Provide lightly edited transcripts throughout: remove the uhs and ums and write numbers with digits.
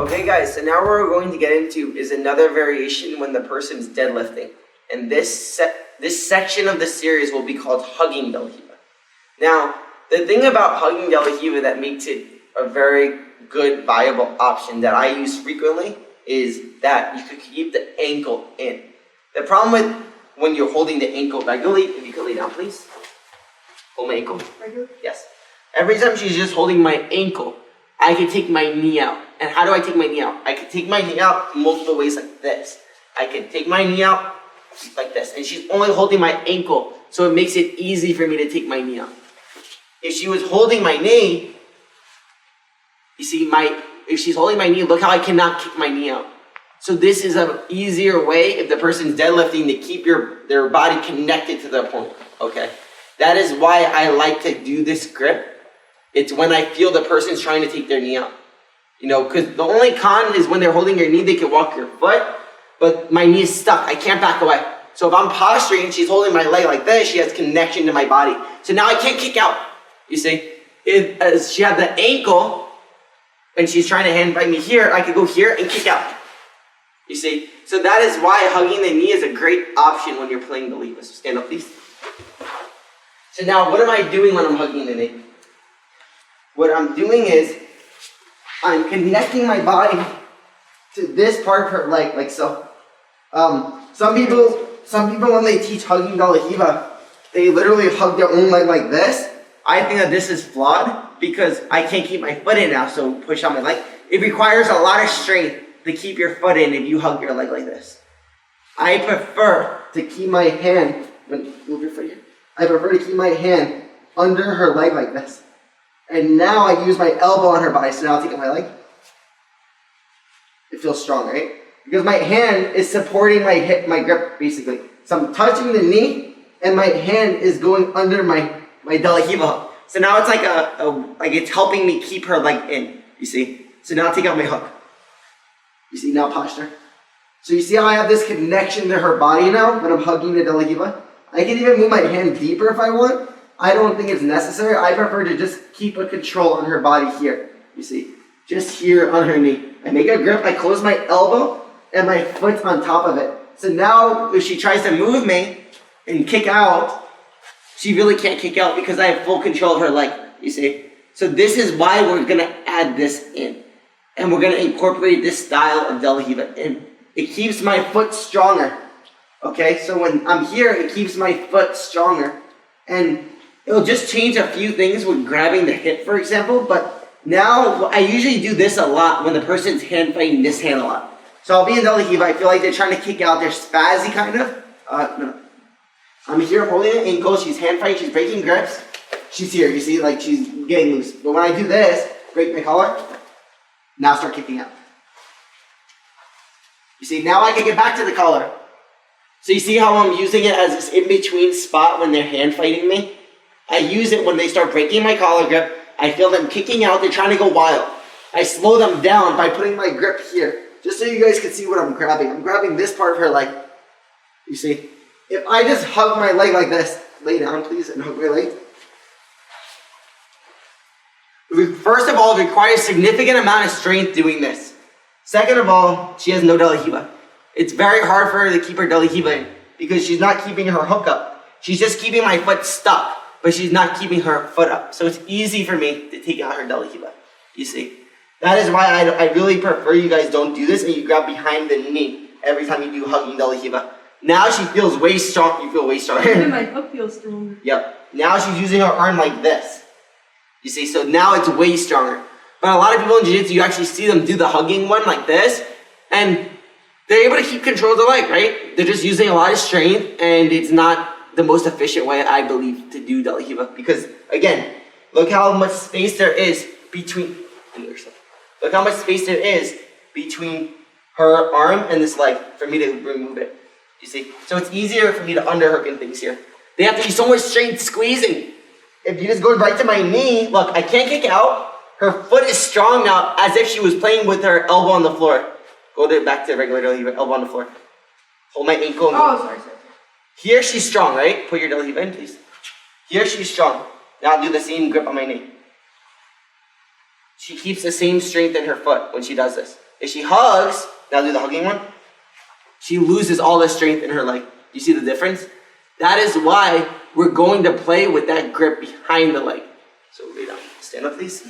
Okay guys, so now what we're going to get into is another variation when the person's deadlifting. And this section of the series will be called hugging Del Hiva. Now, the thing about hugging Del Hiva that makes it a very good, viable option that I use frequently is that you could keep the ankle in. The problem with when you're holding the ankle regularly, if you could lay down please. Hold my ankle. Regular? Yes. Every time she's just holding my ankle, I can take my knee out. And how do I take my knee out? I can take my knee out multiple ways like this. I can take my knee out like this. And she's only holding my ankle, so it makes it easy for me to take my knee out. If she was holding my knee, you see, if she's holding my knee, look how I cannot kick my knee out. So this is an easier way if the person's deadlifting to keep their body connected to the opponent, okay? That is why I like to do this grip. It's when I feel the person's trying to take their knee out. You know, because the only con is when they're holding your knee, they can walk your foot, but my knee is stuck. I can't back away. So if I'm posturing and she's holding my leg like this, she has connection to my body. So now I can't kick out, you see? As she had the ankle, and she's trying to hand fight me here, I could go here and kick out. You see? So that is why hugging the knee is a great option when you're playing Del Hiva. So stand up, please. So now, what am I doing when I'm hugging the knee? What I'm doing is, I'm connecting my body to this part of her leg, like so. Some people when they teach hugging Del Hiva, they literally hug their own leg like this. I think that this is flawed because I can't keep my foot in now, so push on my leg. It requires a lot of strength to keep your foot in if you hug your leg like this. I prefer to keep my hand, move your foot here. I prefer to keep my hand under her leg like this. And now I use my elbow on her body, so now I'll take out my leg. It feels strong, right? Because my hand is supporting my hip, my grip, basically. So I'm touching the knee, and my hand is going under my Del Hiva hook. So now it's like it's helping me keep her leg in, you see? So now I'll take out my hook. You see, now posture. So you see how I have this connection to her body now when I'm hugging the Del Hiva? I can even move my hand deeper if I want. I don't think it's necessary. I prefer to just keep a control on her body here. You see, just here on her knee. I make a grip, I close my elbow, and my foot's on top of it. So now, if she tries to move me and kick out, she really can't kick out because I have full control of her leg, you see. So this is why we're gonna add this in. And we're gonna incorporate this style of Del Hiva in. It keeps my foot stronger. Okay, so when I'm here, it keeps my foot stronger. And it'll just change a few things with grabbing the hip, for example, but now I usually do this a lot when the person's hand fighting this hand a lot. So I'll be in Del Hiva, I feel like they're trying to kick out, they're spazzy kind of. No. I'm here holding an ankle, she's hand fighting, she's breaking grips. She's here, you see, like she's getting loose. But when I do this, break my collar, now start kicking out. You see, now I can get back to the collar. So you see how I'm using it as this in-between spot when they're hand fighting me? I use it when they start breaking my collar grip. I feel them kicking out, they're trying to go wild. I slow them down by putting my grip here, just so you guys can see what I'm grabbing. I'm grabbing this part of her leg. You see? If I just hug my leg like this, lay down please and hug my leg. First of all, it requires a significant amount of strength doing this. Second of all, she has no Del Hiva. It's very hard for her to keep her Del Hiva in because she's not keeping her hook up. She's just keeping my foot stuck, but she's not keeping her foot up. So it's easy for me to take out her Del Hiva, you see. That is why I really prefer you guys don't do this and you grab behind the knee every time you do hugging Del Hiva. Now she feels way strong, you feel way stronger. And my hook feels stronger. Yep. Now she's using her arm like this. You see, so now it's way stronger. But a lot of people in Jiu-Jitsu, you actually see them do the hugging one like this, and they're able to keep control of the leg, right? They're just using a lot of strength, and it's not the most efficient way, I believe, to do Del Hiva. Because, again, look how much space there is between... Look how much space there is between her arm and this leg for me to remove it. You see? So it's easier for me to underhook and things here. They have to be so much strength squeezing. If you just go right to my knee, look, I can't kick out. Her foot is strong now, as if she was playing with her elbow on the floor. Go back to regular Del Hiva, elbow on the floor. Hold my ankle. Oh, sorry. Here she's strong, right? Put your Del Hiva in, please. Here she's strong. Now I'll do the same grip on my knee. She keeps the same strength in her foot when she does this. If she hugs, now do the hugging one, she loses all the strength in her leg. You see the difference? That is why we're going to play with that grip behind the leg. So lay down. Stand up, please.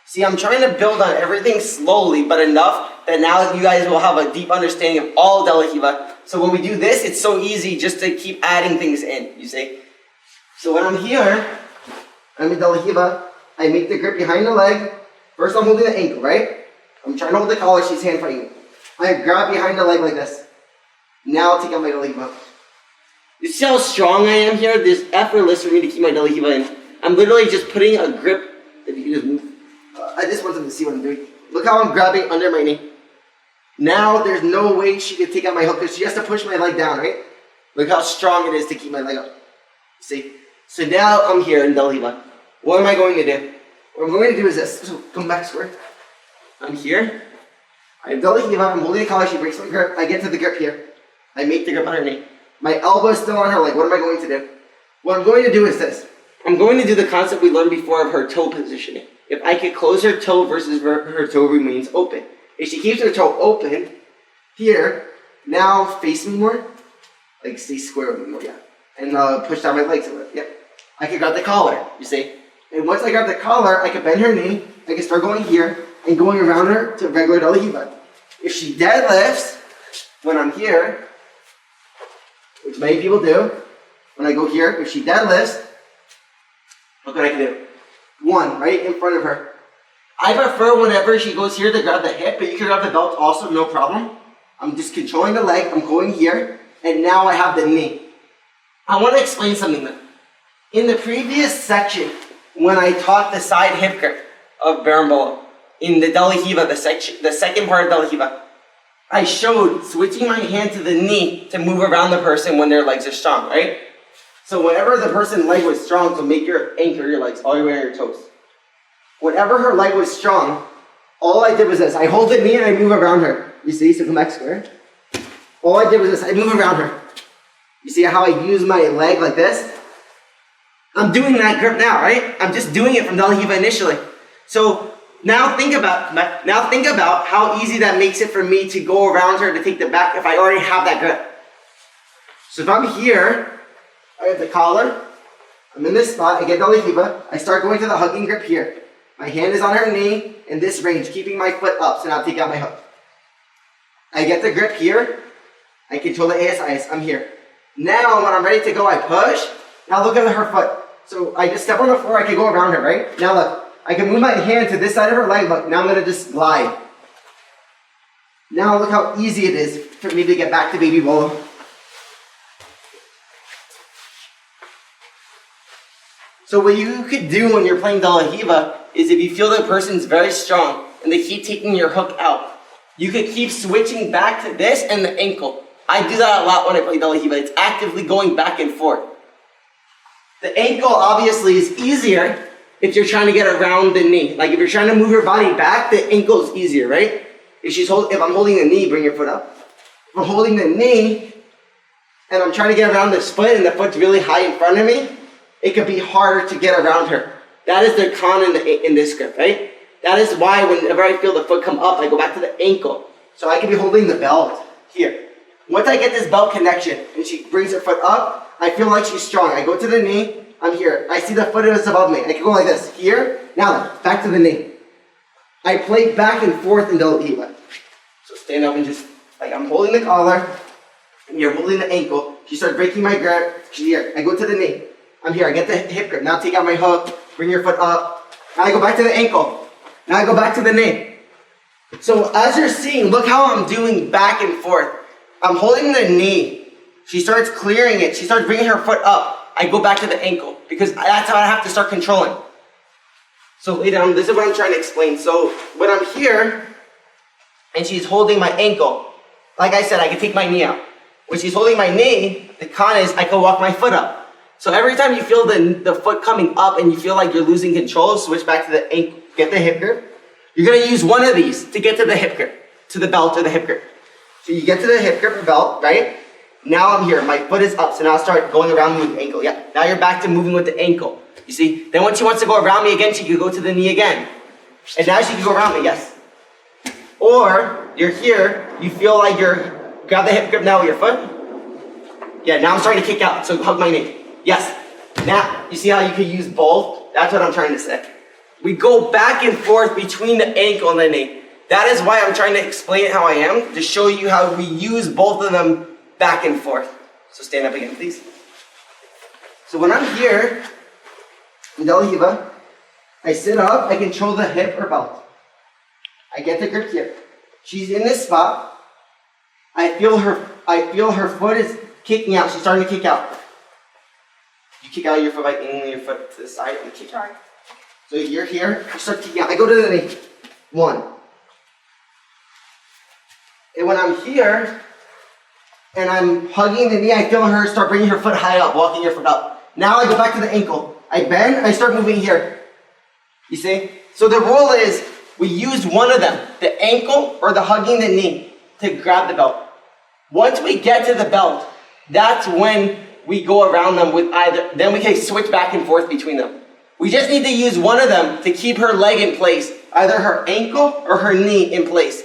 See, I'm trying to build on everything slowly, but enough that now you guys will have a deep understanding of all De La Riva. So when we do this, it's so easy just to keep adding things in, you see? So when I'm here, I'm in De La Riva, I make the grip behind the leg. First I'm holding the ankle, right? I'm trying to hold the collar, she's hand fighting me. I grab behind the leg like this. Now I'll take out my De La Riva. You see how strong I am here? This is effortless for me to keep my De La Riva in. I'm literally just putting a grip, if you can just move. I just want them to see what I'm doing. Look how I'm grabbing under my knee. Now there's no way she can take out my hook because she has to push my leg down, right? Look how strong it is to keep my leg up. See? So now I'm here in De La Riva. What am I going to do? What I'm going to do is this. So come back square. I'm here. I have De La Riva. I'm holding the collar. She breaks my grip. I get to the grip here. I make the grip on her knee. My elbow is still on her leg. What am I going to do? What I'm going to do is this. I'm going to do the concept we learned before of her toe positioning. If I could close her toe versus her toe remains open. If she keeps her toe open, here, now face me more. Like stay square with me more, yeah. And push down my legs a little, yeah. I can grab the collar, you see. And once I grab the collar, I can bend her knee. I can start going here and going around her to regular De La Riva. If she deadlifts, when I'm here, which many people do, when I go here, if she deadlifts, look what I can do. One, right in front of her. I prefer whenever she goes here to grab the hip, but you can grab the belt also, no problem. I'm just controlling the leg, I'm going here, and now I have the knee. I want to explain something though. In the previous section, when I taught the side hip grip of Berimbolo, in the De La Riva, the second part of De La Riva, I showed switching my hand to the knee to move around the person when their legs are strong, right? So whenever the person's leg was strong, so make your anchor your legs all the way on your toes. Whenever her leg was strong, all I did was this. I hold the knee and I move around her. You see? So come back square. All I did was this. I move around her. You see how I use my leg like this? I'm doing that grip now, right? I'm just doing it from De La Riva initially. So now think about how easy that makes it for me to go around her to take the back if I already have that grip. So if I'm here, I have the collar, I'm in this spot, I get De La Riva, I start going to the hugging grip here. My hand is on her knee in this range, keeping my foot up, so now I'll take out my hook. I get the grip here, I control the ASIs, I'm here. Now when I'm ready to go, I push. Now look at her foot. So I just step on the floor, I can go around her, right? Now look, I can move my hand to this side of her leg, look, now I'm gonna just glide. Now look how easy it is for me to get back to baby bolo. So what you could do when you're playing De La Riva is if you feel the person's very strong and they keep taking your hook out, you could keep switching back to this and the ankle. I do that a lot when I play De La Riva. It's actively going back and forth. The ankle obviously is easier if you're trying to get around the knee. Like if you're trying to move your body back, the ankle is easier, right? If I'm holding the knee, bring your foot up. If I'm holding the knee and I'm trying to get around this foot and the foot's really high in front of me, it could be harder to get around her. That is the con in this grip, right? That is why whenever I feel the foot come up, I go back to the ankle. So I can be holding the belt here. Once I get this belt connection and she brings her foot up, I feel like she's strong. I go to the knee, I'm here. I see the foot is above me. I can go like this, here, now back to the knee. I play back and forth in De La Riva. So stand up and just, like I'm holding the collar, and you're holding the ankle. She starts breaking my grip, she's here. I go to the knee. I'm here, I get the hip grip. Now take out my hook, bring your foot up. Now I go back to the ankle. Now I go back to the knee. So as you're seeing, look how I'm doing back and forth. I'm holding the knee. She starts clearing it. She starts bringing her foot up. I go back to the ankle because that's how I have to start controlling. So lay down, this is what I'm trying to explain. So when I'm here and she's holding my ankle, like I said, I can take my knee out. When she's holding my knee, the con is I can walk my foot up. So every time you feel the foot coming up and you feel like you're losing control, switch back to the ankle, get the hip grip. You're gonna use one of these to get to the hip grip, to the belt or the hip grip. So you get to the hip grip or belt, right? Now I'm here, my foot is up, so now I'll start going around with the ankle. Yeah, now you're back to moving with the ankle. You see? Then when she wants to go around me again, she can go to the knee again. And now she can go around me, yes. Or, you're here, you feel like grab the hip grip now with your foot. Yeah, now I'm starting to kick out, so hug my knee. Yes. Now, you see how you can use both? That's what I'm trying to say. We go back and forth between the ankle and the knee. That is why I'm trying to explain it how I am, to show you how we use both of them back and forth. So stand up again, please. So when I'm here, in Delahiva, I sit up, I control the hip or belt. I get the grip here. She's in this spot. I feel her foot is kicking out. She's starting to kick out. You kick out your foot by angling your foot to the side and kick out. So you're here, you start kicking out. I go to the knee. 1. And when I'm here, and I'm hugging the knee, I feel her start bringing her foot high up, walking your foot up. Now I go back to the ankle. I bend, I start moving here. You see? So the rule is, we use one of them, the ankle or the hugging the knee, to grab the belt. Once we get to the belt, that's when we go around them with either, then we can switch back and forth between them. We just need to use one of them to keep her leg in place, either her ankle or her knee in place.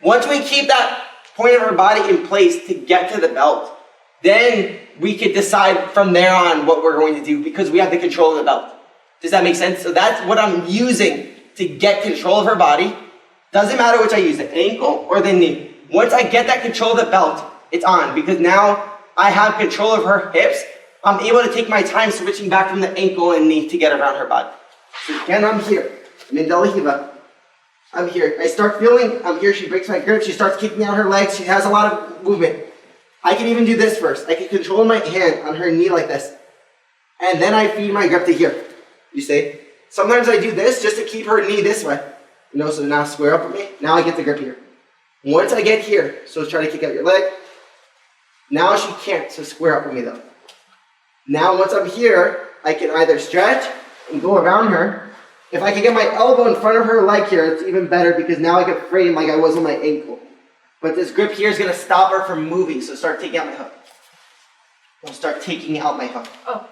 Once we keep that point of her body in place to get to the belt, then we could decide from there on what we're going to do because we have the control of the belt. Does that make sense? So that's what I'm using to get control of her body. Doesn't matter which I use, the ankle or the knee. Once I get that control of the belt, it's on because now I have control of her hips. I'm able to take my time switching back from the ankle and knee to get around her body. So again, I'm here. I'm in Delahiva. I'm here. I start feeling, I'm here. She breaks my grip. She starts kicking out her legs. She has a lot of movement. I can even do this first. I can control my hand on her knee like this. And then I feed my grip to here. You see? Sometimes I do this just to keep her knee this way. You know, so now square up with me. Now I get the grip here. Once I get here, so try to kick out your leg. Now she can't, so square up with me though. Now once I'm here, I can either stretch and go around her. If I can get my elbow in front of her leg here, it's even better because now I can frame like I was on my ankle. But this grip here is going to stop her from moving, so start taking out my hook. I'll start taking out my hook. Oh.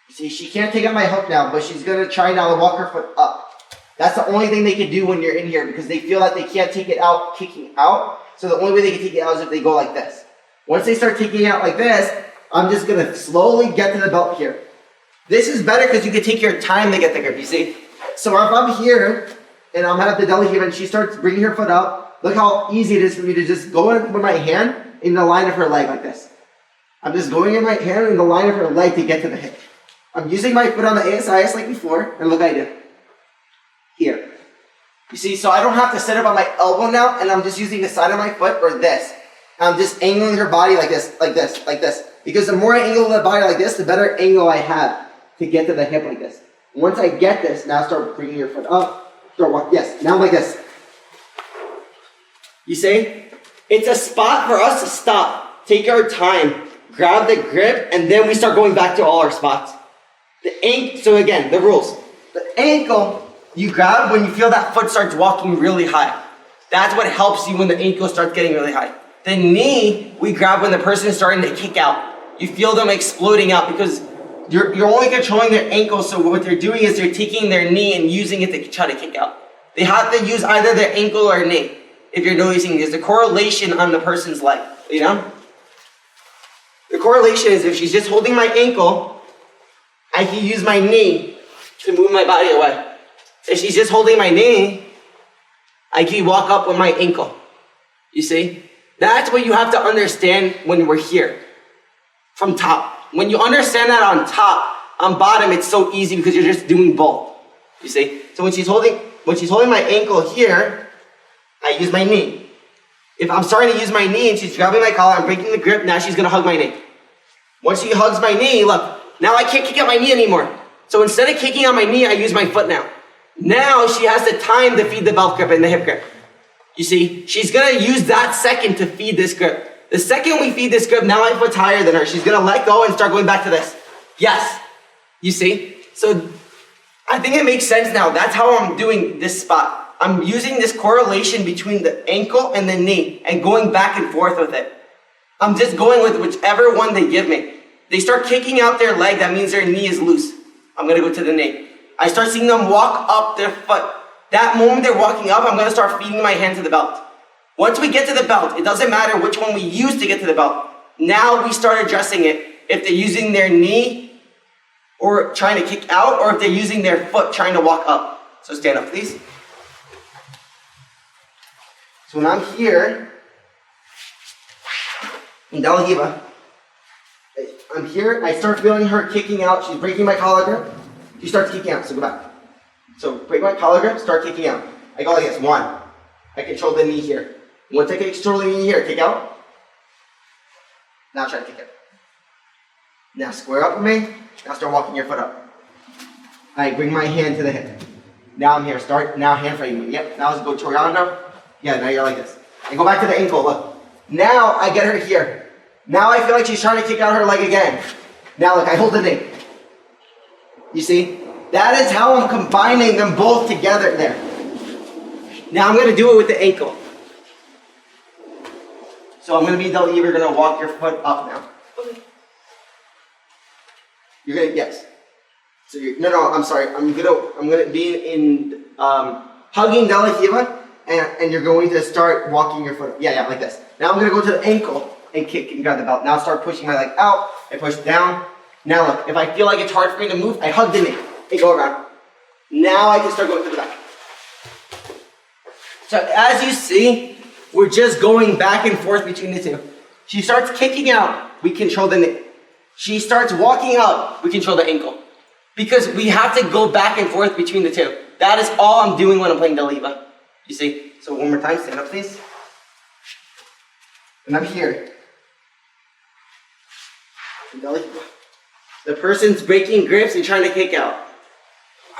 You see, she can't take out my hook now, but she's going to try now to walk her foot up. That's the only thing they can do when you're in here because they feel like they can't take it out kicking out. So the only way they can take it out is if they go like this. Once they start taking it out like this, I'm just going to slowly get to the belt here. This is better because you can take your time to get the grip, you see? So if I'm here, and I'm at the Delahiva, and she starts bringing her foot up, look how easy it is for me to just go in with my hand in the line of her leg like this. I'm just going in my hand in the line of her leg to get to the hip. I'm using my foot on the ASIS like before, and look what I do. Here. You see, so I don't have to set up on my elbow now, and I'm just using the side of my foot or this. I'm just angling her body like this, like this, like this. Because the more I angle the body like this, the better angle I have to get to the hip like this. Once I get this, now start bringing your foot up. Start walk. Yes, now like this. You see? It's a spot for us to stop, take our time, grab the grip, and then we start going back to all our spots. So again, the rules. The ankle, you grab when you feel that foot starts walking really high. That's what helps you when the ankle starts getting really high. The knee, we grab when the person is starting to kick out. You feel them exploding out because you're only controlling their ankle, so what they're doing is they're taking their knee and using it to try to kick out. They have to use either their ankle or knee. If you're noticing, there's a correlation on the person's leg, you know? The correlation is if she's just holding my ankle, I can use my knee to move my body away. If she's just holding my knee, I can walk up with my ankle. You see? That's what you have to understand when we're here. From top. When you understand that on top, on bottom, it's so easy because you're just doing both. You see? So when she's holding my ankle here, I use my knee. If I'm starting to use my knee and she's grabbing my collar, I'm breaking the grip, now she's gonna hug my knee. Once she hugs my knee, look, now I can't kick out my knee anymore. So instead of kicking out my knee, I use my foot now. Now she has the time to feed the belt grip and the hip grip. You see? She's gonna use that second to feed this grip. The second we feed this grip, now my foot's higher than her. She's gonna let go and start going back to this. Yes. You see? So I think it makes sense now. That's how I'm doing this spot. I'm using this correlation between the ankle and the knee and going back and forth with it. I'm just going with whichever one they give me. They start kicking out their leg, that means their knee is loose. I'm gonna go to the knee. I start seeing them walk up their foot. That moment they're walking up, I'm gonna start feeding my hand to the belt. Once we get to the belt, it doesn't matter which one we use to get to the belt. Now we start addressing it. If they're using their knee or trying to kick out, or if they're using their foot trying to walk up. So stand up, please. So when I'm here, in De La Riva, I'm here, I start feeling her kicking out. She's breaking my collar grip. She starts kicking out, so go back. So break my collar grip, start kicking out. I go like this, 1. I control the knee here. Once I control the knee here, kick out. Now try to kick out. Now square up with me. Now start walking your foot up. I bring my hand to the hip. Now I'm here, start, now hand frame. Yep, now let's go Toriano. Yeah, now you're like this. And go back to the ankle, look. Now I get her here. Now I feel like she's trying to kick out her leg again. Now look, I hold the knee. You see? That is how I'm combining them both together there. Now I'm going to do it with the ankle. So I'm going to be Del, you're going to walk your foot up now. Okay. You're going to, yes. So you're, no, I'm sorry. I'm going to be in hugging De La Riva, and you're going to start walking your foot up. Yeah, like this. Now I'm going to go to the ankle and kick and grab the belt. Now start pushing my leg out. I push down. Now look, if I feel like it's hard for me to move, I hug the knee. Hey, go around. Now I can start going to the back. So as you see, we're just going back and forth between the two. She starts kicking out, we control the knee. She starts walking out, we control the ankle. Because we have to go back and forth between the two. That is all I'm doing when I'm playing De La Riva. You see? So one more time, stand up please. And I'm here. De La Riva. The person's breaking grips and trying to kick out.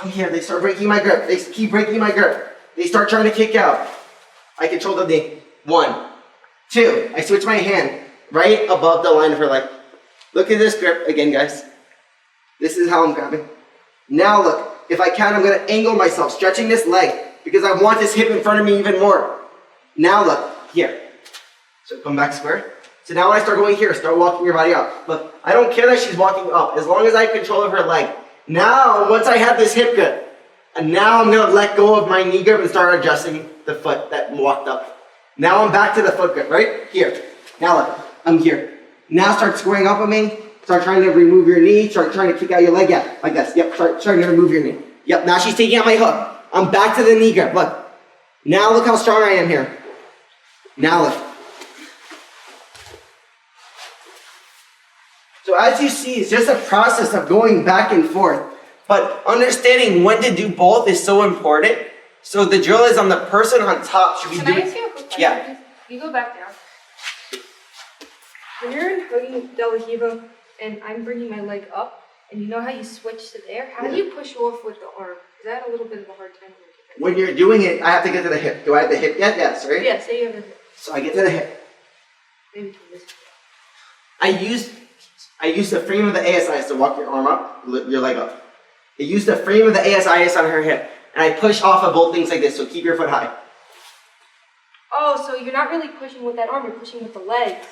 I'm here, they start breaking my grip. They keep breaking my grip. They start trying to kick out. I control the knee. 1, 2, I switch my hand right above the line of her leg. Look at this grip again, guys. This is how I'm grabbing. Now look, if I can, I'm gonna angle myself, stretching this leg because I want this hip in front of me even more. Now look, here. So come back square. So now when I start going here, start walking your body up. Look, I don't care that she's walking up, as long as I have control of her leg. Now, once I have this hip grip, and now I'm gonna let go of my knee grip and start adjusting the foot that walked up. Now I'm back to the foot grip, right? Here. Now look, I'm here. Now start squaring up with me. Start trying to remove your knee. Start trying to kick out your leg. Yeah, like this. Yep, start trying to remove your knee. Yep, now she's taking out my hook. I'm back to the knee grip, look. Now look how strong I am here. Now look. So as you see, it's just a process of going back and forth. But understanding when to do both is so important. So the drill is on the person on top should be doing. Can I ask you a quick question? Yeah. You go back down. When you're in hugging De La Riva and I'm bringing my leg up, and you know how you switch to there, how do you push off with the arm? Is that a little bit of a hard time? When you're doing it, I have to get to the hip. Do I have the hip yet? Yes, right? Yeah, say you have a hip. So I get to the hip. Maybe from this. I use the frame of the ASIS to walk your arm up, your leg up. I use the frame of the ASIS on her hip, and I push off of both things like this, so keep your foot high. Oh, so you're not really pushing with that arm, you're pushing with the legs.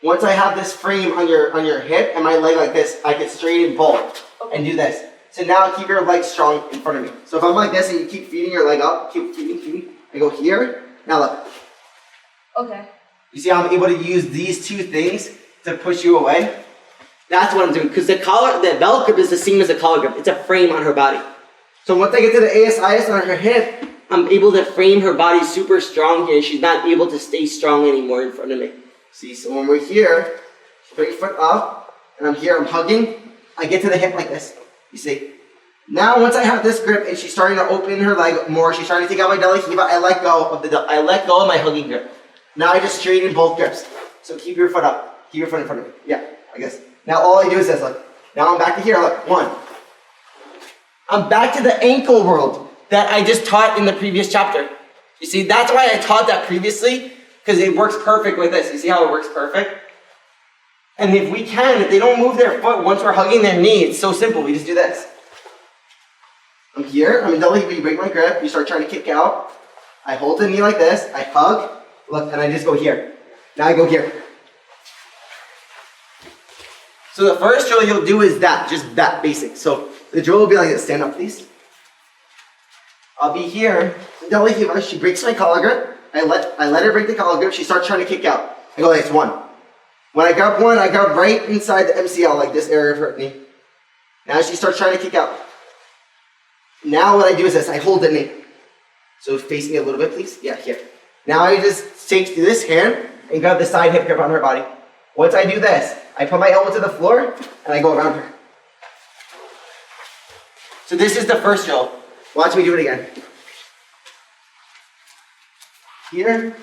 Once I have this frame on your hip and my leg like this, I can straighten both and do this. So now keep your leg strong in front of me. So if I'm like this and you keep feeding your leg up, keep feeding, I go here, now look. Okay. You see how I'm able to use these two things to push you away? That's what I'm doing, because the belt grip is the same as the collar grip. It's a frame on her body. So once I get to the ASIS on her hip, I'm able to frame her body super strong here. She's not able to stay strong anymore in front of me. See, so when we're here, straight foot up, and I'm here, I'm hugging, I get to the hip like this. You see? Now once I have this grip and she's starting to open her leg more, she's trying to take out my De La Riva, I let go of my hugging grip. Now I just straighten both grips. So keep your foot up. Keep your foot in front of me. Yeah, I guess. Now all I do is this, look. Now I'm back to here, look, 1. I'm back to the ankle world that I just taught in the previous chapter. You see, that's why I taught that previously, because it works perfect with this. You see how it works perfect? And if they don't move their foot once we're hugging their knee, it's so simple, we just do this. I'm here, I'm in De La Riva, you break my grip, you start trying to kick out. I hold the knee like this, I hug, look, and I just go here. Now I go here. So the first drill you'll do is that, just that basic. So The drill will be like this. Stand up, please. I'll be here. Belly heaver. She breaks my collar grip. I let her break the collar grip. She starts trying to kick out. I go like this. One. When I grab one, I grab right inside the MCL, like this area of her knee. Now she starts trying to kick out. Now what I do is this. I hold the knee. So face me a little bit, please. Yeah, here. Now I just take this hand and grab the side hip grip on her body. Once I do this, I put my elbow to the floor and I go around her. So this is the first drill. Watch me do it again. Here.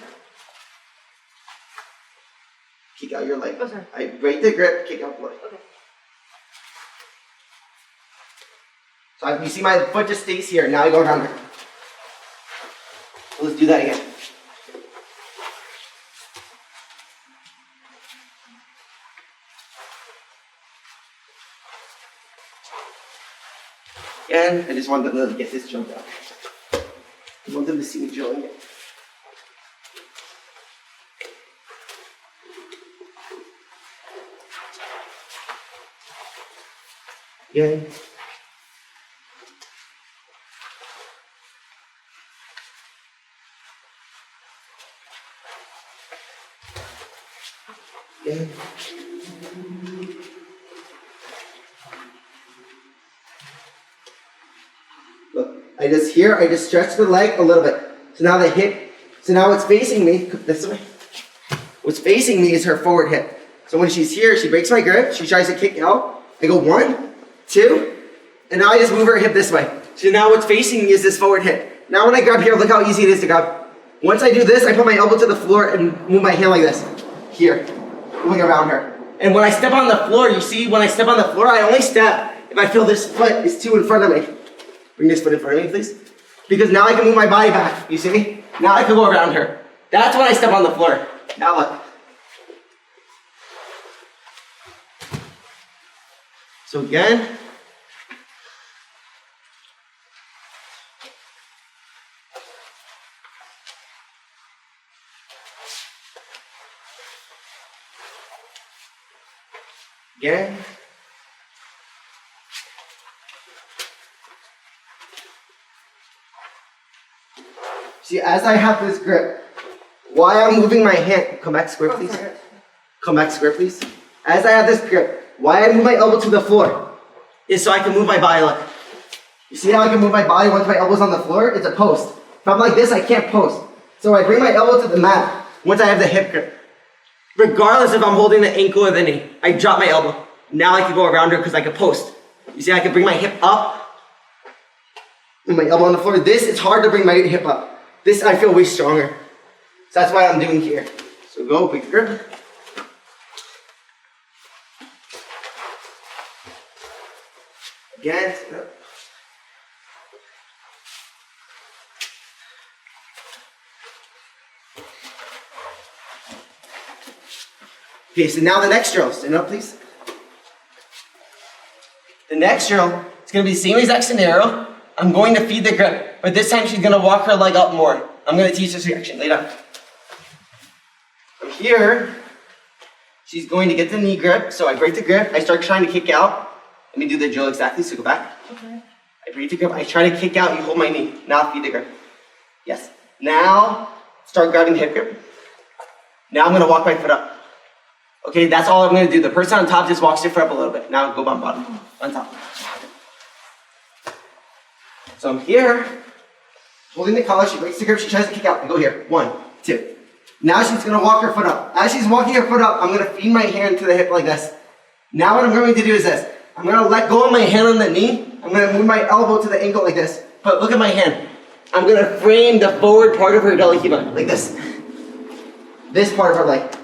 Kick out your leg. Oh, sorry. I break the grip, kick out the leg. Okay. So you see my foot just stays here. Now I go around her. So let's do that again. Again, I just want them to get this jump out. I want them to see me drilling it. Again. Again. Look, I just stretch the leg a little bit. So now the hip, so now what's facing me, this way. What's facing me is her forward hip. So when she's here, she breaks my grip, she tries to kick out. I go 1, 2, and now I just move her hip this way. So now what's facing me is this forward hip. Now when I grab here, look how easy it is to grab. Once I do this, I put my elbow to the floor and move my hand like this. Here, moving around her. And when I step on the floor, you see, when I step on the floor, I only step if I feel this foot is too in front of me. Bring this foot in front of me, please. Because now I can move my body back, you see? Now I can go around her. That's when I step on the floor. Now look. So again. Again. See, as I have this grip, why I'm moving my hand, come back square please. Come back square please. As I have this grip, why I move my elbow to the floor is so I can move my body like. You see how I can move my body once my elbow's on the floor? It's a post. If I'm like this, I can't post. So I bring my elbow to the mat once I have the hip grip. Regardless if I'm holding the ankle or the knee, I drop my elbow. Now I can go around her because I can post. You see, I can bring my hip up and my elbow on the floor. This, it's hard to bring my hip up. This, I feel way stronger. So that's what I'm doing here. So go, big grip. Again, stand up. Okay, so now the next drill. Stand up, please. The next drill, it's going to be the same exact scenario. I'm going to feed the grip, but this time she's going to walk her leg up more. I'm going to teach this reaction. Lay down. From here, she's going to get the knee grip, so I break the grip. I start trying to kick out. Let me do the drill exactly, so go back. Okay. I break the grip. I try to kick out. You hold my knee. Now feed the grip. Yes. Now, start grabbing the hip grip. Now I'm going to walk my foot up. Okay, that's all I'm going to do. The person on top just walks your foot up a little bit. Now go on bottom, on top. So I'm here, holding the collar. She breaks the grip. She tries to kick out. I go here. 1, 2. Now she's going to walk her foot up. As she's walking her foot up, I'm going to feed my hand to the hip like this. Now what I'm going to do is this. I'm going to let go of my hand on the knee. I'm going to move my elbow to the ankle like this. But look at my hand. I'm going to frame the forward part of her delihiba like this. This part of her leg.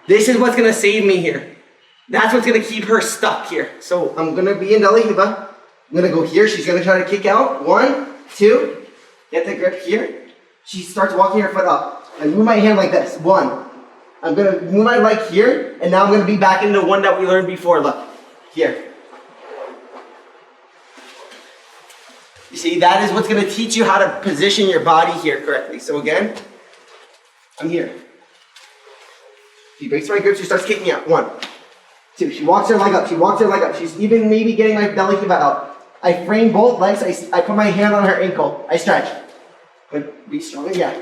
This is what's going to save me here. That's what's going to keep her stuck here. So I'm going to be in delihiba. I'm going to go here. She's going to try to kick out. 1, 2. Get the grip here. She starts walking her foot up. I move my hand like this. 1. I'm going to move my leg here. And now I'm going to be back into one that we learned before. Look. Here. You see, that is what's going to teach you how to position your body here correctly. So again, I'm here. She breaks my grip, she starts kicking out. 1, 2. She walks her leg up, she walks her leg up. She's even maybe getting my belly kick out. I frame both legs. I put my hand on her ankle. I stretch. But be strong. Yeah.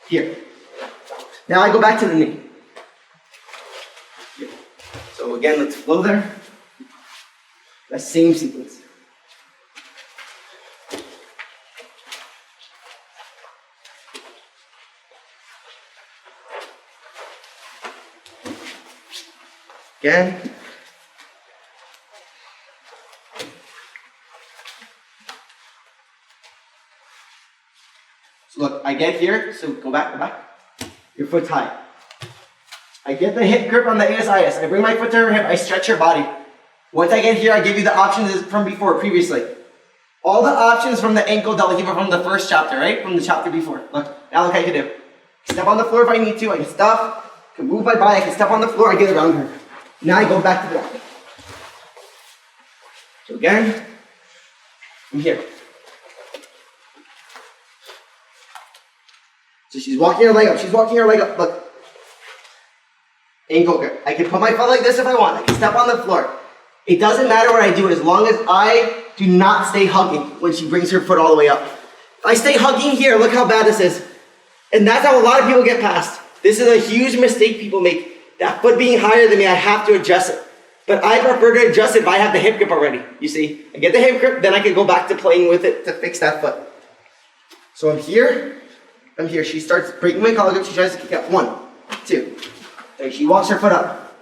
Here. Now I go back to the knee. Here. So again, let's flow there. That same sequence. Again. So look, I get here, so go back, Your foot's high. I get the hip grip on the ASIS. I bring my foot to her hip, I stretch her body. Once I get here, I give you the options from before, previously. All the options from the ankle De La Riva from the first chapter, right? From the chapter before. Look, now look how I can do. Step on the floor if I need to, I can stop, I can move my body, I can step on the floor, I get around her. Now I go back to the back. So again, I'm here. So she's walking her leg up, look. Ankle grip. I can put my foot like this if I want, I can step on the floor. It doesn't matter what I do as long as I do not stay hugging when she brings her foot all the way up. If I stay hugging here, look how bad this is. And that's how a lot of people get past. This is a huge mistake people make. That foot being higher than me, I have to adjust it. But I prefer to adjust it if I have the hip grip already. You see, I get the hip grip, then I can go back to playing with it to fix that foot. So I'm here. She starts breaking my collar grip. She tries to kick out. 1, 2. There, she walks her foot up.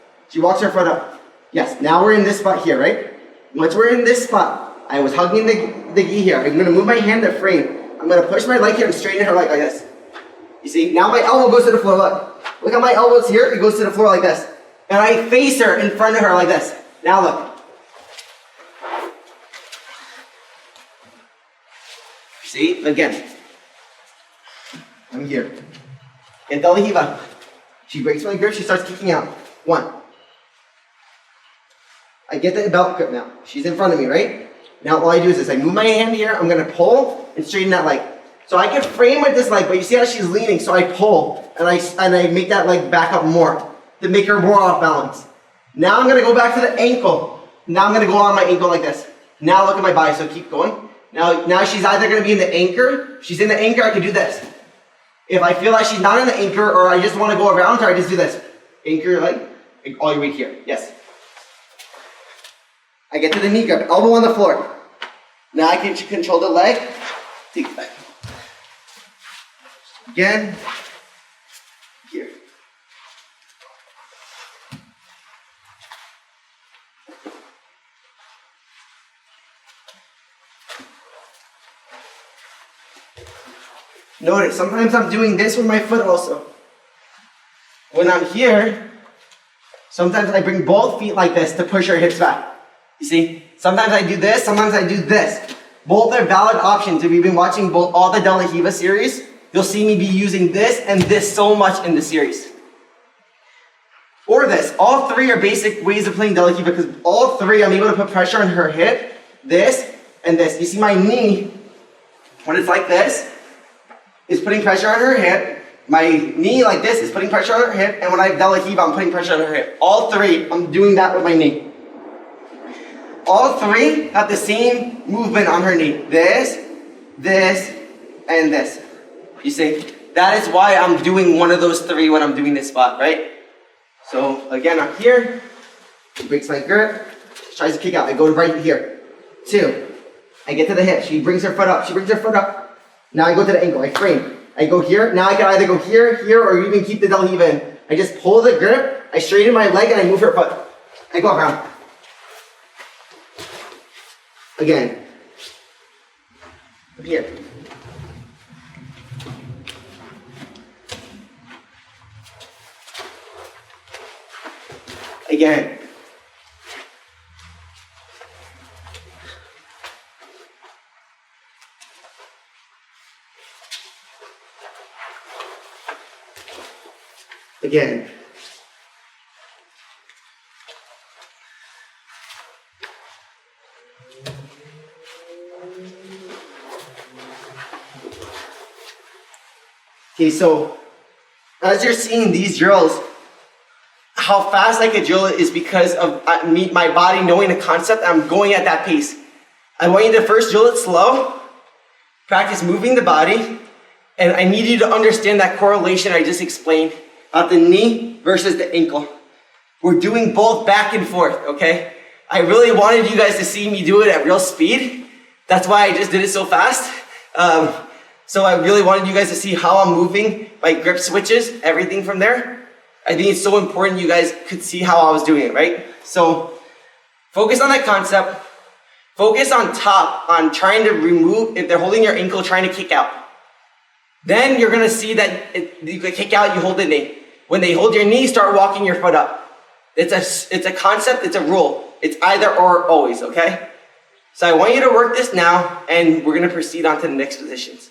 Yes, now we're in this spot here, right? Once we're in this spot, I was hugging the gi here. I'm gonna move my hand to frame. I'm gonna push my leg here and straighten her leg like this. You see, now my elbow goes to the floor, Look how my elbow's here, it goes to the floor like this. And I face her in front of her like this. Now look. See, again. I'm here. In De La Riva. She breaks my grip, she starts kicking out. 1. I get the belt grip now. She's in front of me, right? Now all I do is this. I move my hand here, I'm gonna pull and straighten that leg. So I can frame with this leg, but you see how she's leaning, so I pull and I make that leg back up more to make her more off balance. Now I'm gonna go back to the ankle. Now I'm gonna go on my ankle like this. Now look at my body, so keep going. Now she's either gonna be in the anchor. If she's in the anchor, I can do this. If I feel like she's not in the anchor or I just wanna go around her, I just do this. Anchor your leg, all your weight here, yes. I get to the knee grip, elbow on the floor. Now I can control the leg, take it back. Again, here. Notice, sometimes I'm doing this with my foot also. When I'm here, sometimes I bring both feet like this to push our hips back. You see? Sometimes I do this, sometimes I do this. Both are valid options. If you've been watching all the De La Riva series, you'll see me be using this and this so much in the series. Or this. All 3 are basic ways of playing De La Riva because all 3 I'm able to put pressure on her hip, this, and this. You see my knee, when it's like this, is putting pressure on her hip. My knee like this is putting pressure on her hip, and when I have De La Riva, I'm putting pressure on her hip. All 3, I'm doing that with my knee. All 3 have the same movement on her knee. This, and this. You see? That is why I'm doing one of those 3 when I'm doing this spot, right? So again, I'm here. She breaks my grip. She tries to kick out. I go right here. 2. I get to the hip. She brings her foot up. Now I go to the ankle. I frame. I go here. Now I can either go here, or even keep the De La Riva in. I just pull the grip. I straighten my leg and I move her foot. I go around. Again. Here. Again. Again. Okay, so as you're seeing these drills, how fast I can drill it is because of my body knowing the concept. I'm going at that pace. I want you to first drill it slow, practice moving the body, and I need you to understand that correlation I just explained of the knee versus the ankle. We're doing both back and forth, okay? I really wanted you guys to see me do it at real speed. That's why I just did it so fast. So I really wanted you guys to see how I'm moving my grip switches, everything from there. I think it's so important you guys could see how I was doing it, right? So focus on that concept. Focus on top, on trying to remove, if they're holding your ankle, trying to kick out. Then you're gonna see that you can kick out, you hold the knee. When they hold your knee, start walking your foot up. It's a concept, it's a rule. It's either or always, okay? So I want you to work this now, and we're gonna proceed on to the next positions.